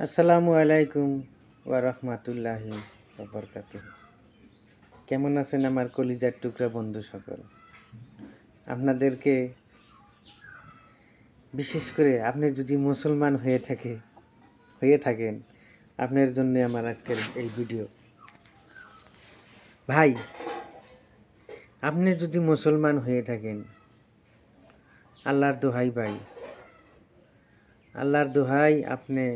আসসালামু আলাইকুম ওয়া রাহমাতুল্লাহি ওয়া বারাকাতুহু। কেমন আছেন আমার কলিজার টুকরা বন্ধু সকল? আপনাদেরকে বিশেষ করে আপনি যদি মুসলমান হয়ে থাকেন আপনার জন্য আমার আজকের এই ভিডিও। ভাই, আপনি যদি মুসলমান হয়ে থাকেন, আল্লাহর দোহাই ভাই, আল্লাহর দোহাই, আপনি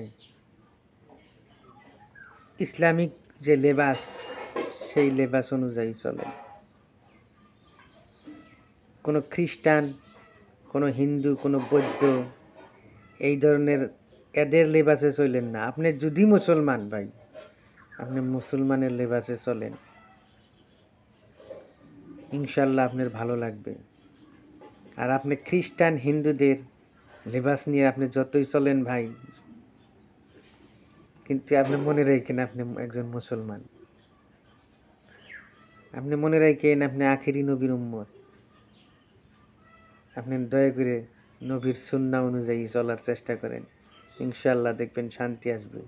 ইসলামিক যে লেবাস সেই লেবাস অনুযায়ী চলেন। কোনো খ্রিস্টান, কোনো হিন্দু, কোনো বৌদ্ধ এই ধরনের এদের লেবাসে চলেন না। আপনি যদি মুসলমান ভাই, আপনি মুসলমানের লেবাসে চলেন, ইনশাল্লাহ আপনার ভালো লাগবে। আর আপনি খ্রিস্টান হিন্দুদের লেবাস নিয়ে আপনি যতই চলেন ভাই, কিন্তু আপনি মনে রাখেন আপনি একজন মুসলমান। আপনি মনে রাখেন আপনি আখেরি নবীর উম্মত। আপনি দয়া করে নবীর সুন্নাহ অনুযায়ী চলার চেষ্টা করেন, ইনশাল্লাহ দেখবেন শান্তি আসবে।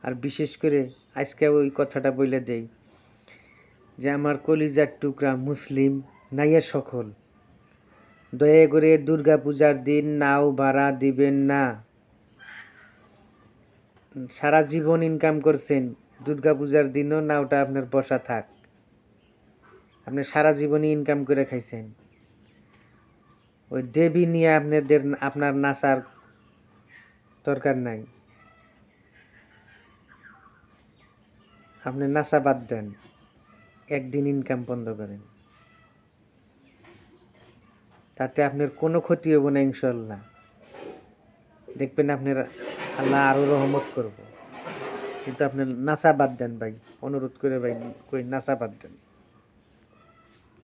আর বিশেষ করে আজকে ওই কথাটা বলে দেই যে আমার কলিজার টুকরা মুসলিম নাইয়া সকল, দয়া করে দুর্গা পূজার দিন নাও ভাড়া দিবেন না। সারা জীবন ইনকাম করছেন, দুর্গা পূজার দিনও নাওটা আপনার বসা থাক। আপনি সারা জীবনই ইনকাম করে খাইছেন, ওই দেবী নিয়ে আপনার নাচার দরকার নাই। আপনি নাচা বাদ দেন, একদিন ইনকাম বন্ধ করেন, তাতে আপনার কোনো ক্ষতি হবো না ইনশাল্লাহ। দেখবেন আপনার আল্লাহ আরও রহমত করব। কিন্তু আপনি নাচা বাদ দেন ভাই, অনুরোধ করে ভাই, কই নাচা বাদ দেন।